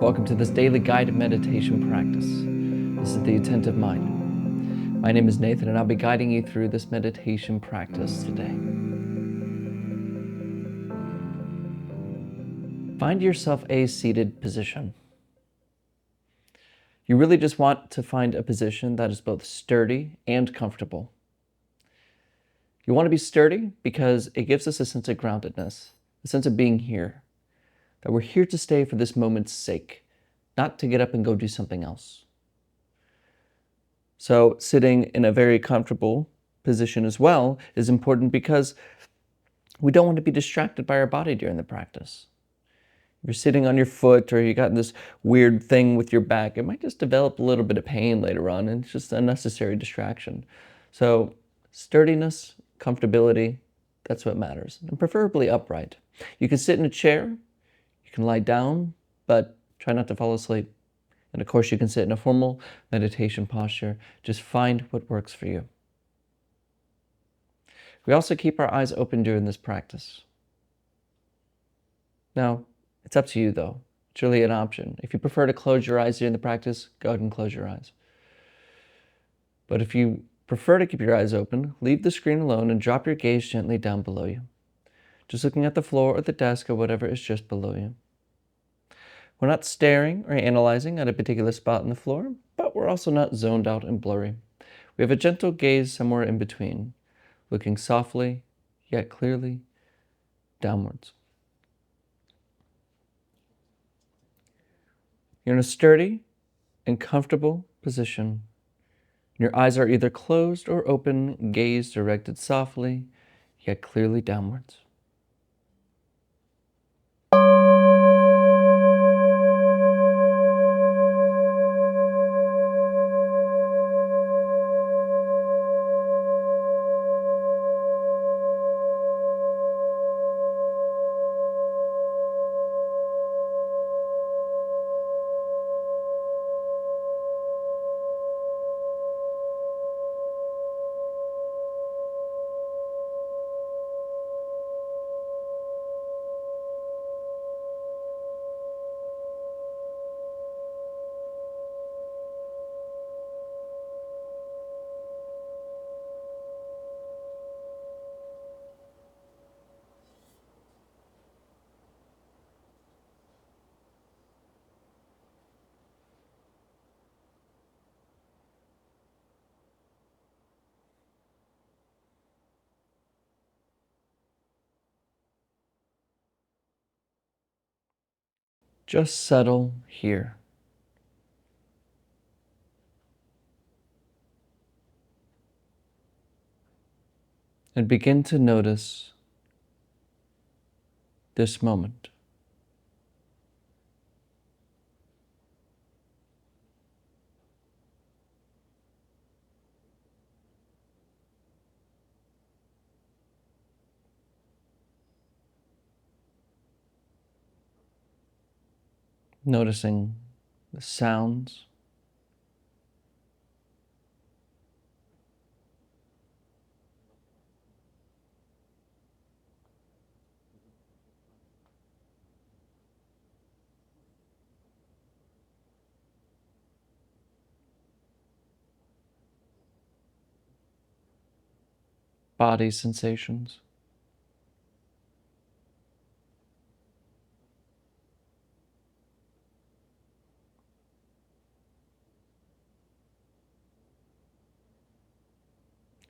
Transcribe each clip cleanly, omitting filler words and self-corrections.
Welcome to this daily guided meditation practice. This is the Attentive Mind. My name is Nathan, and I'll be guiding you through this meditation practice today. Find yourself a seated position. You really just want to find a position that is both sturdy and comfortable. You want to be sturdy because it gives us a sense of groundedness, a sense of being here, that we're here to stay for this moment's sake, not to get up and go do something else. So sitting in a very comfortable position as well is important because we don't want to be distracted by our body during the practice. If you're sitting on your foot or you got this weird thing with your back, it might just develop a little bit of pain later on, and it's just a unnecessary distraction. So sturdiness, comfortability, that's what matters, and preferably upright. You can sit in a chair, you can lie down, but try not to fall asleep. And of course, you can sit in a formal meditation posture. Just find what works for you. We also keep our eyes open during this practice. Now, it's up to you though. It's really an option. If you prefer to close your eyes during the practice, go ahead and close your eyes. But if you prefer to keep your eyes open, leave the screen alone and drop your gaze gently down below you. Just looking at the floor or the desk or whatever is just below you. We're not staring or analyzing at a particular spot on the floor, but we're also not zoned out and blurry. We have a gentle gaze somewhere in between, looking softly, yet clearly, downwards. You're in a sturdy and comfortable position. Your eyes are either closed or open, gaze directed softly, yet clearly downwards. Just settle here. And begin to notice this moment. Noticing the sounds, body sensations,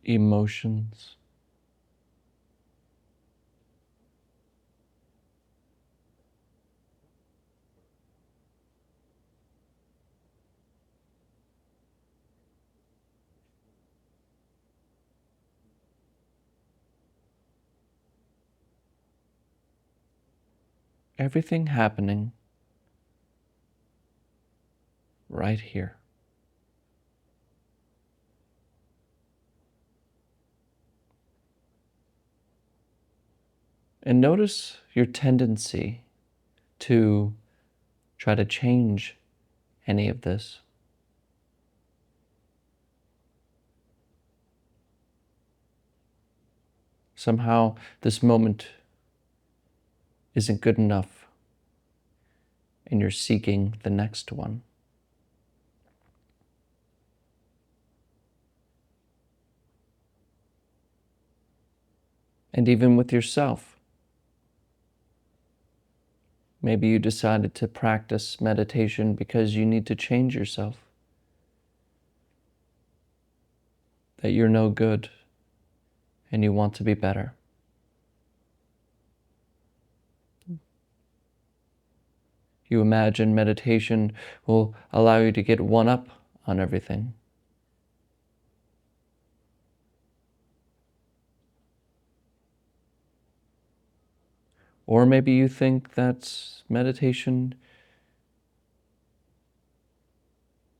emotions, everything happening right here. And notice your tendency to try to change any of this. Somehow this moment isn't good enough, and you're seeking the next one. And even with yourself, maybe you decided to practice meditation because you need to change yourself, that you're no good and you want to be better. You imagine meditation will allow you to get one up on everything. Or maybe you think that meditation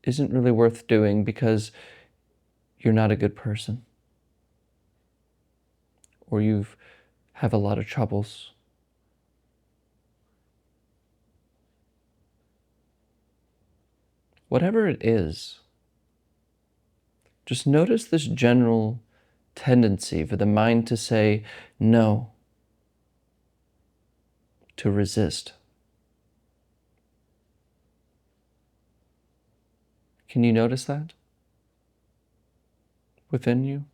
isn't really worth doing because you're not a good person, or you have a lot of troubles. Whatever it is, just notice this general tendency for the mind to say no, to resist. Can you notice that within you?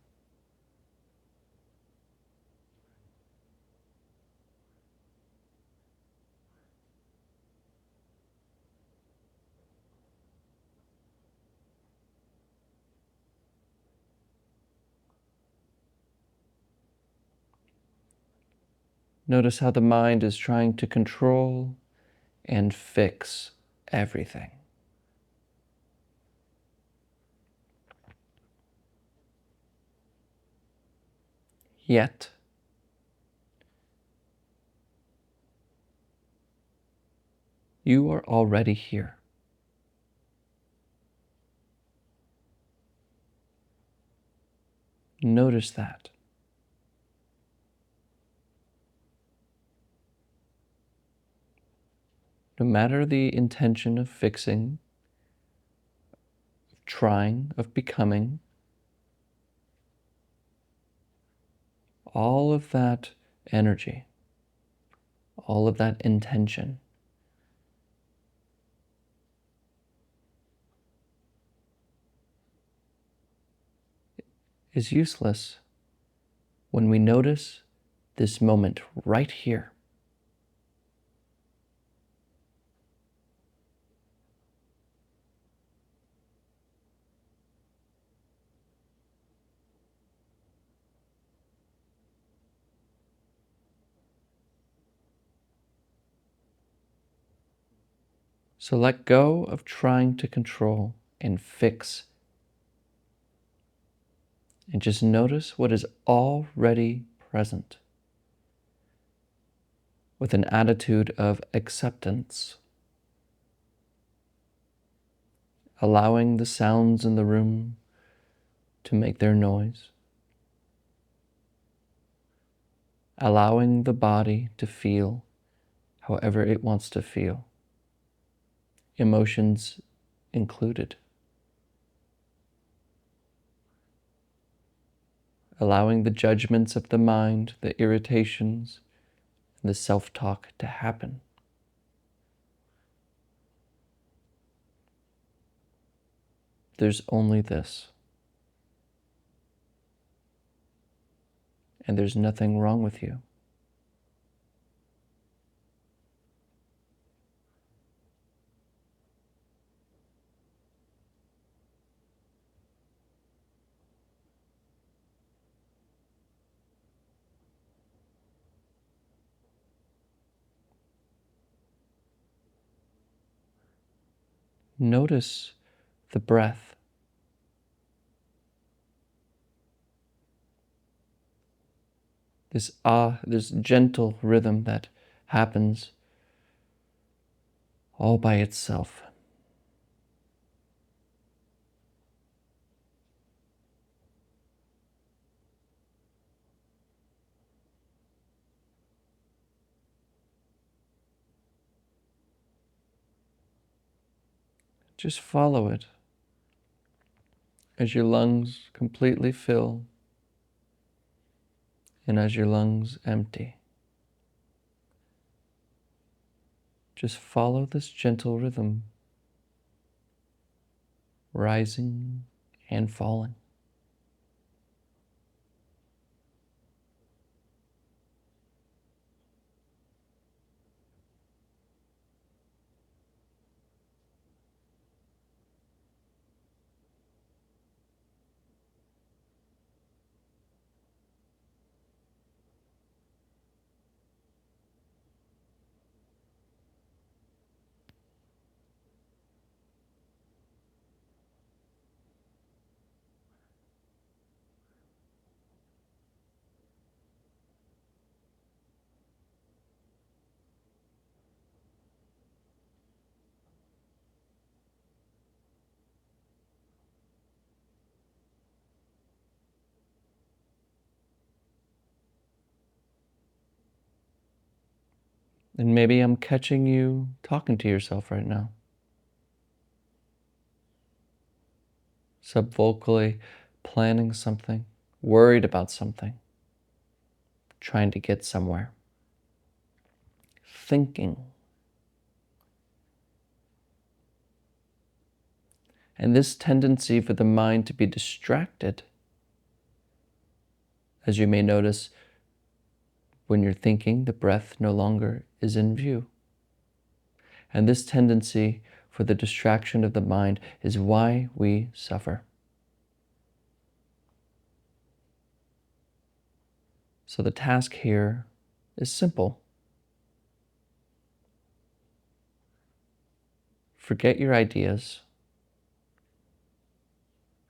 Notice how the mind is trying to control and fix everything. Yet, you are already here. Notice that. No matter the intention of fixing, of trying, of becoming, all of that energy, all of that intention is useless when we notice this moment right here. So let go of trying to control and fix, and just notice what is already present with an attitude of acceptance, allowing the sounds in the room to make their noise, allowing the body to feel however it wants to feel, emotions included, allowing the judgments of the mind, the irritations, and the self-talk to happen. There's only this, and there's nothing wrong with you. Notice the breath. This gentle rhythm that happens all by itself. Just follow it as your lungs completely fill and as your lungs empty. Just follow this gentle rhythm, rising and falling. And maybe I'm catching you talking to yourself right now, subvocally planning something, worried about something, trying to get somewhere, thinking. And this tendency for the mind to be distracted, as you may notice, when you're thinking, the breath no longer is in view. And this tendency for the distraction of the mind is why we suffer. So the task here is simple. Forget your ideas.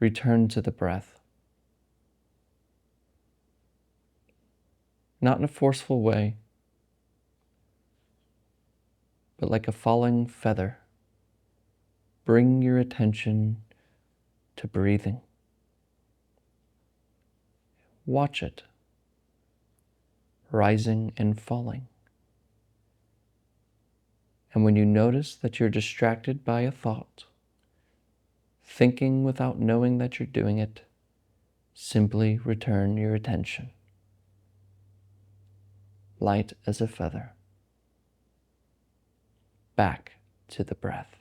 Return to the breath. Not in a forceful way, but like a falling feather. Bring your attention to breathing. Watch it, rising and falling. And when you notice that you're distracted by a thought, thinking without knowing that you're doing it, simply return your attention, light as a feather, back to the breath.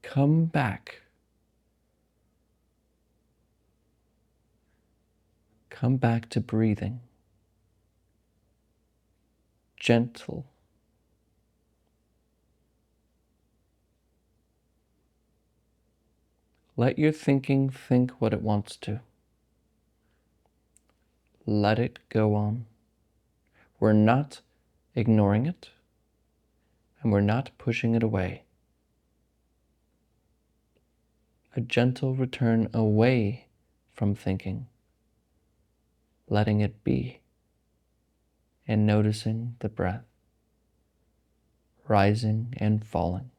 Come back. Come back to breathing. Gentle. Let your thinking think what it wants to. Let it go on. We're not ignoring it, and we're not pushing it away. A gentle return away from thinking, letting it be, and noticing the breath, rising and falling.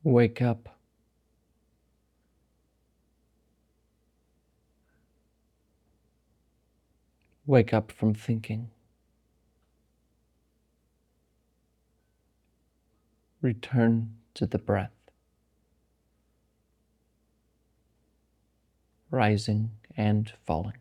Wake up. Wake up from thinking. Return to the breath. Rising and falling.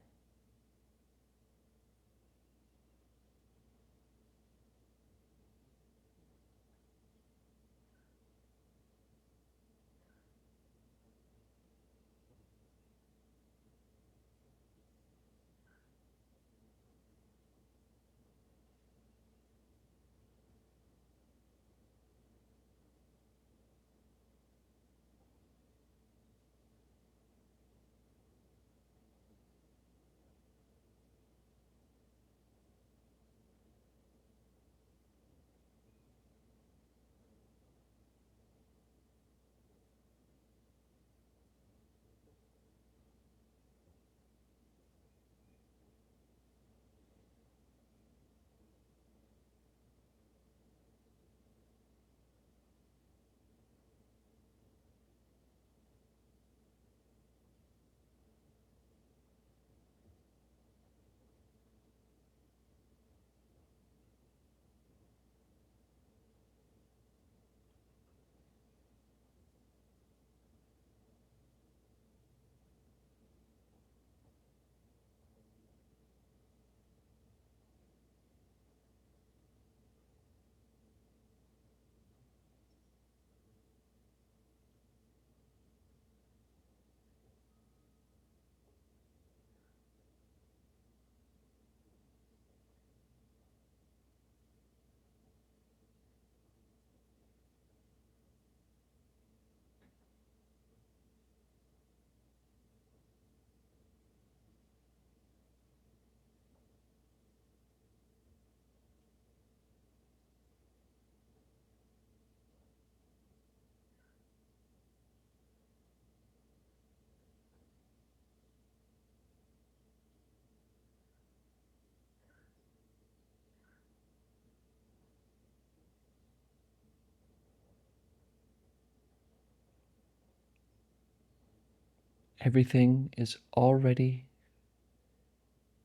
Everything is already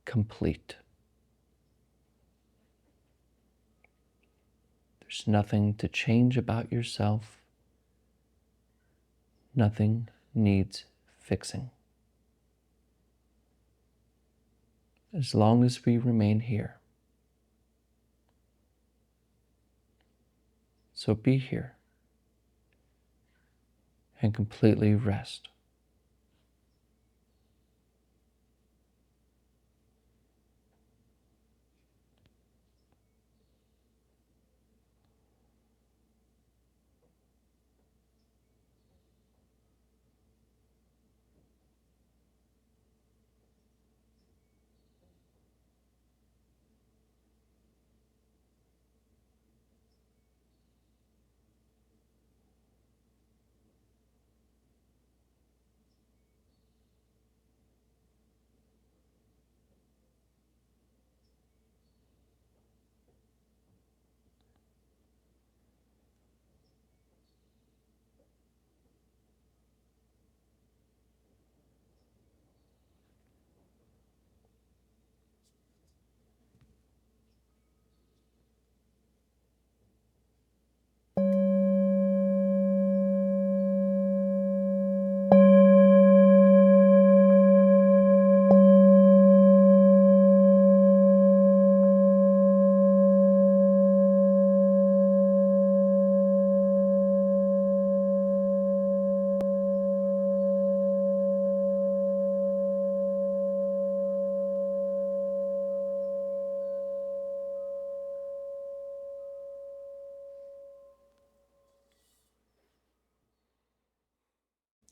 complete. There's nothing to change about yourself. Nothing needs fixing. As long as we remain here. So be here and completely rest.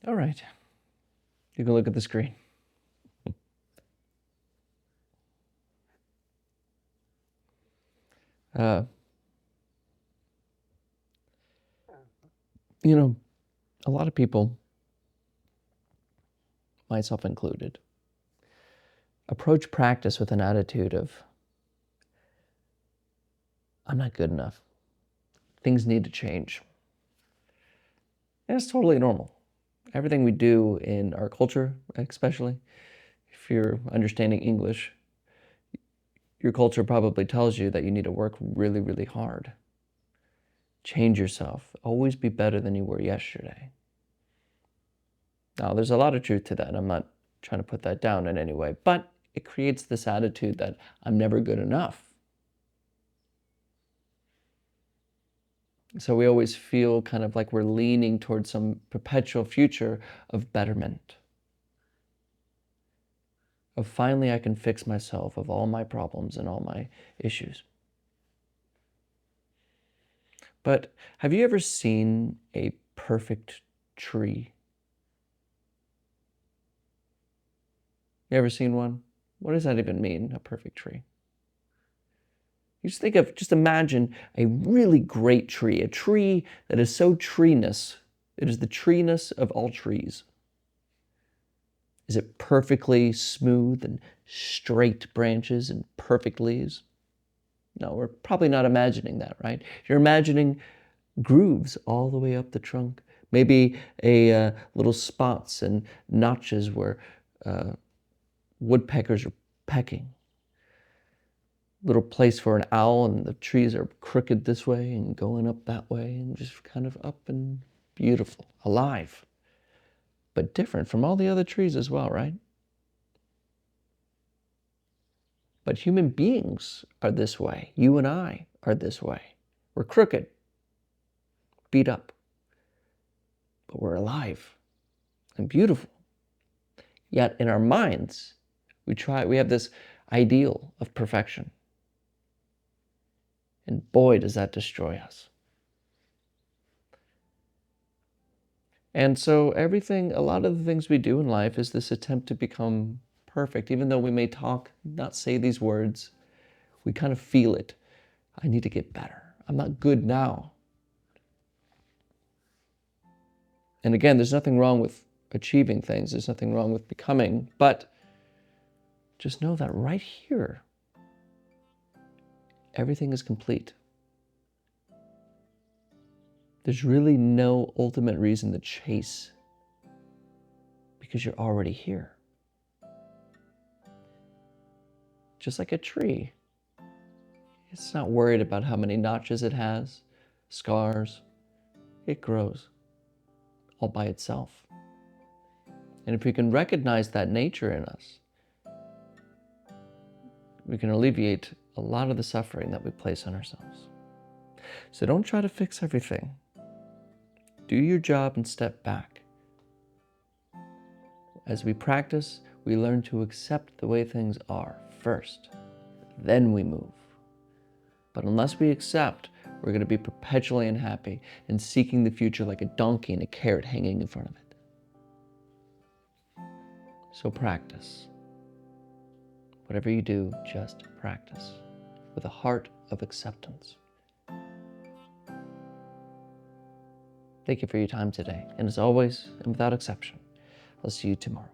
All right. You can look at the screen. Uh, you know, a lot of people, myself included, approach practice with an attitude of, I'm not good enough. Things need to change. And it's totally normal. Everything we do in our culture, especially, if you're understanding English, your culture probably tells you that you need to work really, really hard. Change yourself. Always be better than you were yesterday. Now, there's a lot of truth to that. I'm not trying to put that down in any way, but it creates this attitude that I'm never good enough. So we always feel kind of like we're leaning towards some perpetual future of betterment. Of finally I can fix myself of all my problems and all my issues. But have you ever seen a perfect tree? You ever seen one? What does that even mean, a perfect tree? You just imagine a really great tree, a tree that is so treeness. It is the treeness of all trees. Is it perfectly smooth and straight branches and perfect leaves? No, we're probably not imagining that, right? You're imagining grooves all the way up the trunk, maybe little spots and notches where woodpeckers are pecking. Little place for an owl, and the trees are crooked this way and going up that way and just kind of up and beautiful, alive, but different from all the other trees as well, right? But human beings are this way. You and I are this way. We're crooked, beat up, but we're alive and beautiful. Yet in our minds, we have this ideal of perfection. And boy, does that destroy us. And so a lot of the things we do in life is this attempt to become perfect. Even though we may not say these words, we kind of feel it. I need to get better. I'm not good now. And again, there's nothing wrong with achieving things. There's nothing wrong with becoming. But just know that right here, everything is complete. There's really no ultimate reason to chase because you're already here. Just like a tree. It's not worried about how many notches it has, scars. It grows all by itself. And if we can recognize that nature in us, we can alleviate a lot of the suffering that we place on ourselves. So don't try to fix everything. Do your job and step back. As we practice, we learn to accept the way things are first. Then we move. But unless we accept, we're going to be perpetually unhappy and seeking the future like a donkey and a carrot hanging in front of it. So practice. Whatever you do, just practice with a heart of acceptance. Thank you for your time today. And as always, and without exception, I'll see you tomorrow.